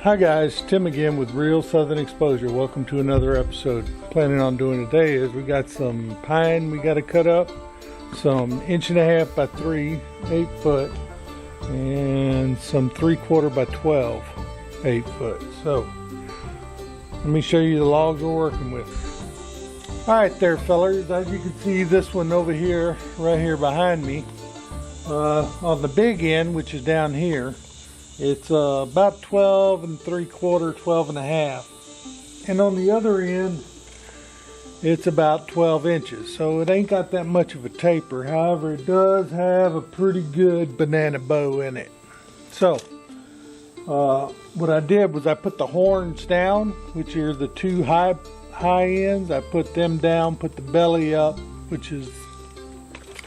Hi guys, Tim again with Real Southern Exposure. Welcome to another episode. Planning on doing today is we got some pine we got to cut up, some 1.5 by 3, 8 foot, and some 3/4 by 12, 8 foot. So let me show you the logs we're working with. Alright there fellers, as you can see this one over here, right here behind me, on the big end, which is down here, it's about 12 3/4, 12 1/2. And on the other end, it's about 12 inches. So it ain't got that much of a taper. However, it does have a pretty good banana bow in it. So, what I did was I put the horns down, which are the two high ends. I put them down, put the belly up, which is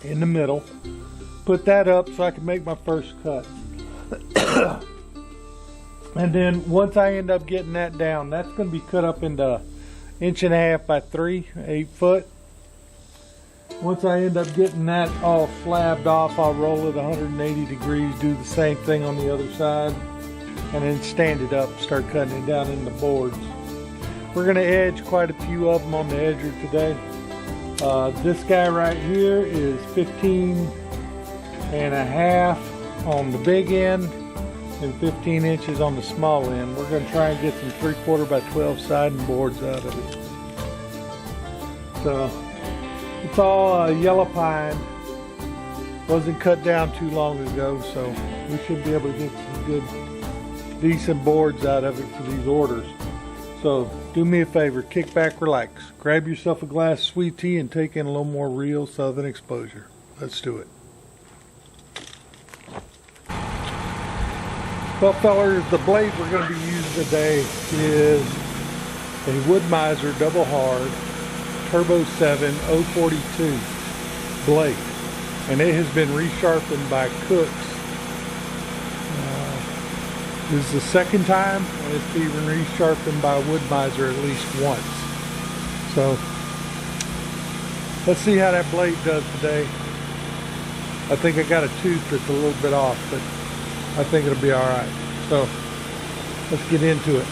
in the middle. Put that up so I can make my first cut. And then once I end up getting that down, that's going to be cut up into 1.5 by 3, 8 foot. Once I end up getting that all slabbed off, I'll roll it 180 degrees, do the same thing on the other side, and then stand it up, start cutting it down into boards. We're going to edge quite a few of them on the edger today. This guy right here is 15.5 on the big end and 15 inches on the small end. We're going to try and get some 3/4 by 12 siding boards out of it. So it's all yellow pine. Wasn't cut down too long ago, so we should be able to get some good, decent boards out of it for these orders. So do me a favor, kick back, relax, grab yourself a glass of sweet tea and take in a little more real Southern exposure. Let's do it. Well fellers, the blade we're going to be using today is a Wood-Mizer double hard Turbo 7 042 blade, and it has been resharpened by Cooks. This is the second time, and it's been resharpened by Wood-Mizer at least once. So let's see how that blade does today. I think I got a tooth that's a little bit off, but I think it'll be all right. So let's get into it.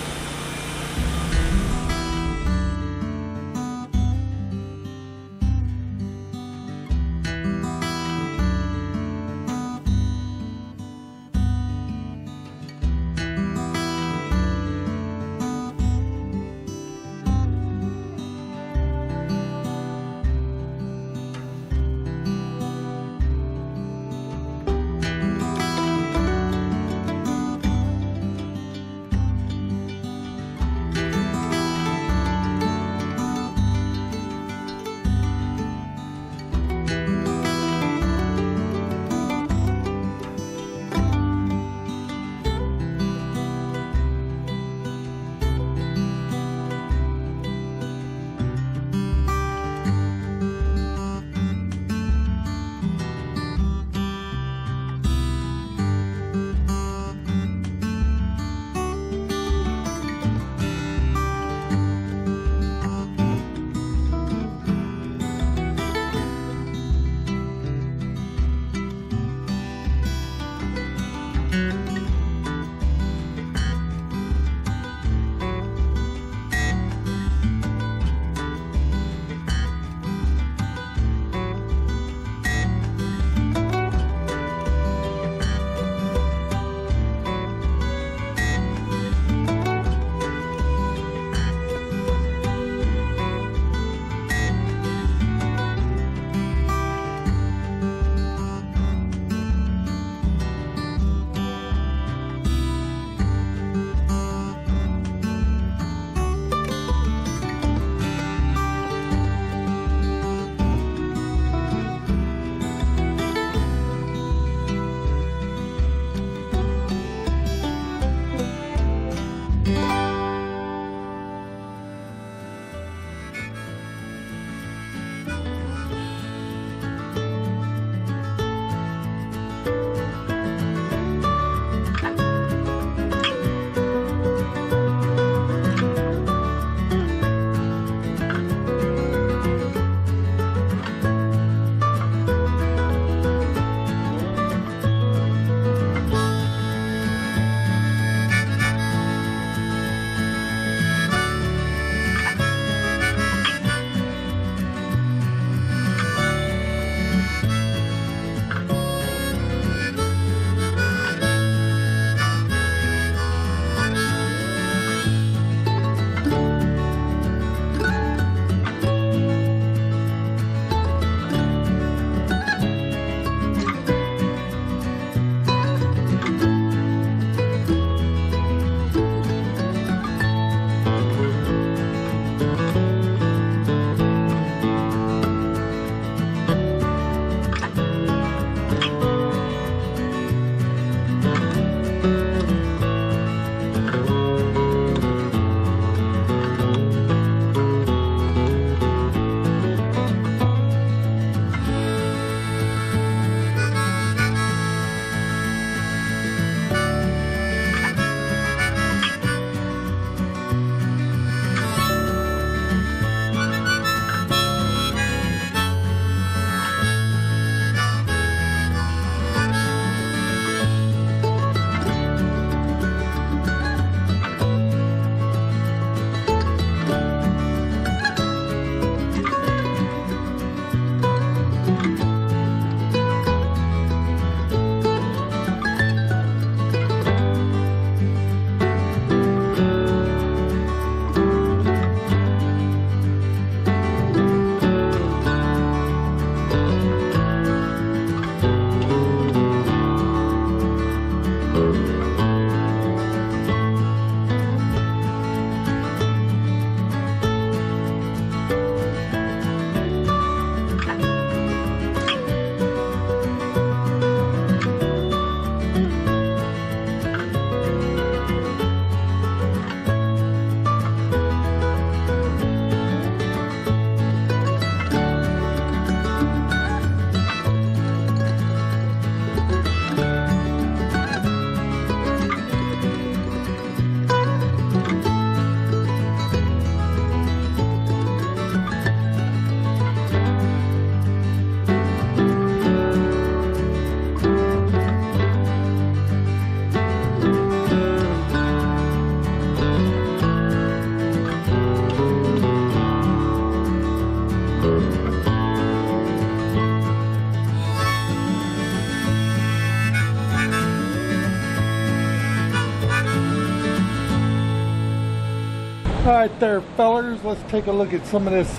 Alright there, fellers, let's take a look at some of this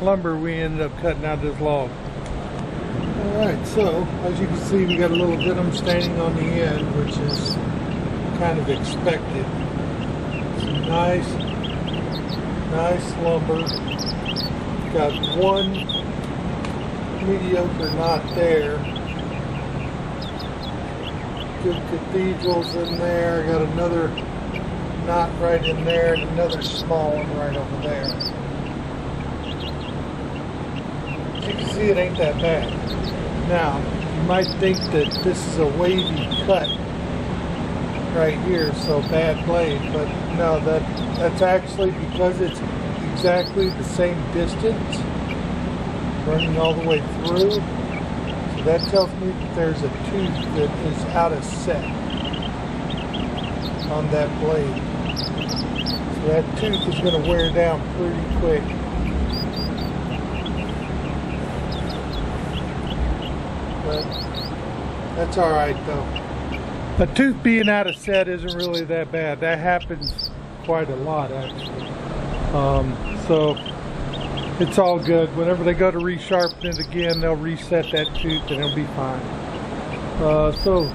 lumber we ended up cutting out of this log. Alright, so as you can see, we got a little venom staining on the end, which is kind of expected. Some nice lumber. Got one mediocre knot there. Good cathedrals in there. Got another knot right in there and another small one right over there. As you can see, it ain't that bad. Now, you might think that this is a wavy cut right here, so bad blade, but no, that's actually because it's exactly the same distance running all the way through. So that tells me that there's a tooth that is out of set on that blade. So that tooth is going to wear down pretty quick. But that's alright though. A tooth being out of set isn't really that bad. That happens quite a lot actually. So it's all good. Whenever they go to resharpen it again, they'll reset that tooth and it'll be fine. So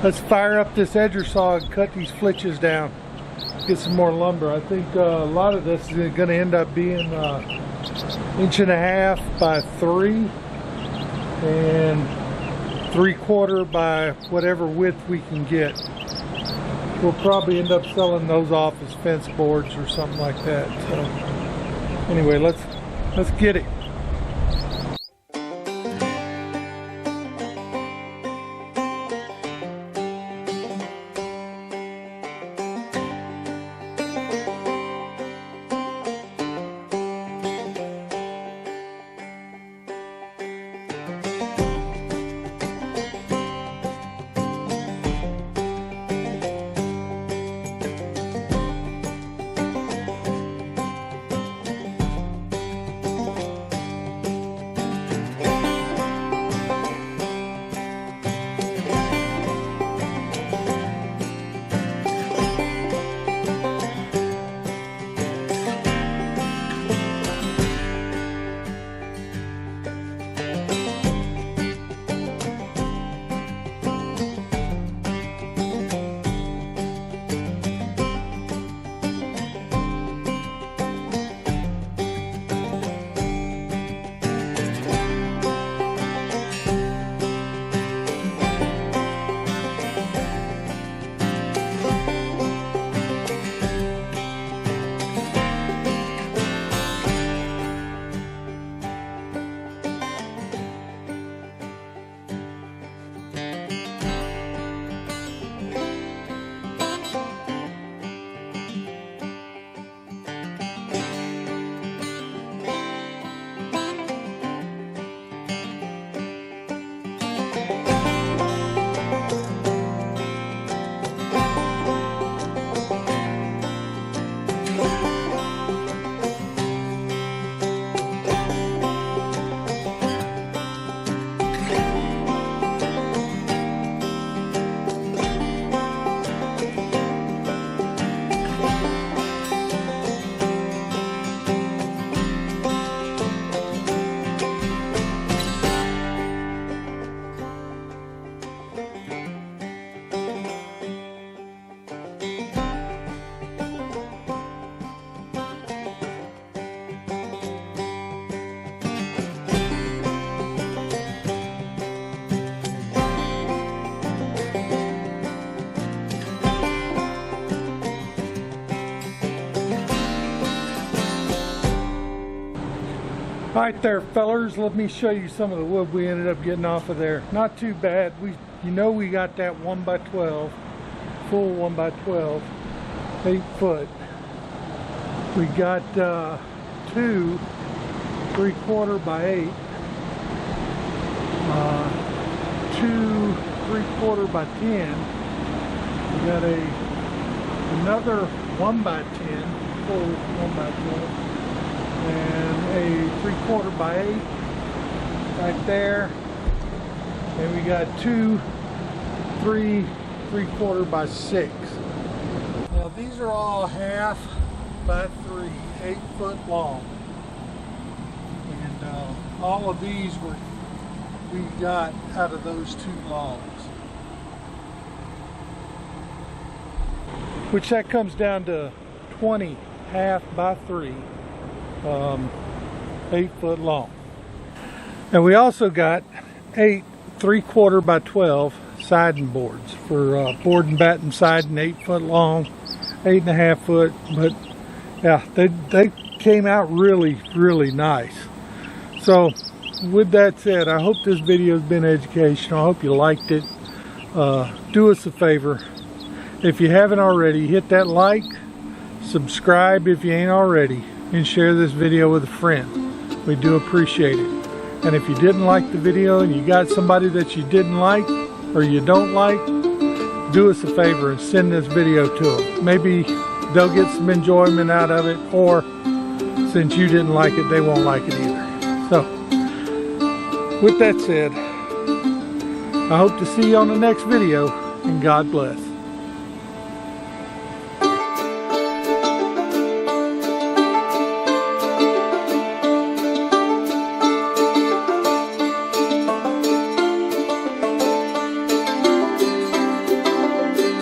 let's fire up this edger saw and cut these flitches down. Get some more lumber. I think a lot of this is going to end up being 1.5 by 3 and 3/4 by whatever width we can get. We'll probably end up selling those off as fence boards or something like that. So anyway, let's get it. Alright there, fellers, let me show you some of the wood we ended up getting off of there. Not too bad. You know we got that 1x12, full 1x12, 8 foot. We got 2 3/4 by 8, 2 3/4 by 10. We got another 1x10, full 1x12. And a 3/4 by 8 right there, and we got 2 3 3/4 by 6. Now these are all 1/2 by 3, 8 foot long. And all of these we got out of those 2 logs. Which that comes down to 20 half by 3, 8 foot long. And we also got 8 3/4 by 12 siding boards for board and batten siding, 8 foot long, 8.5 foot. But yeah, they came out really nice. So with that said, I hope this video has been educational. I hope you liked it. Do us a favor, if you haven't already, hit that like, subscribe if you ain't already, and share this video with a friend. We do appreciate it. And if you didn't like the video and you got somebody that you didn't like or you don't like, do us a favor and send this video to them. Maybe they'll get some enjoyment out of it, or since you didn't like it, they won't like it either. So with that said, I hope to see you on the next video, and God bless.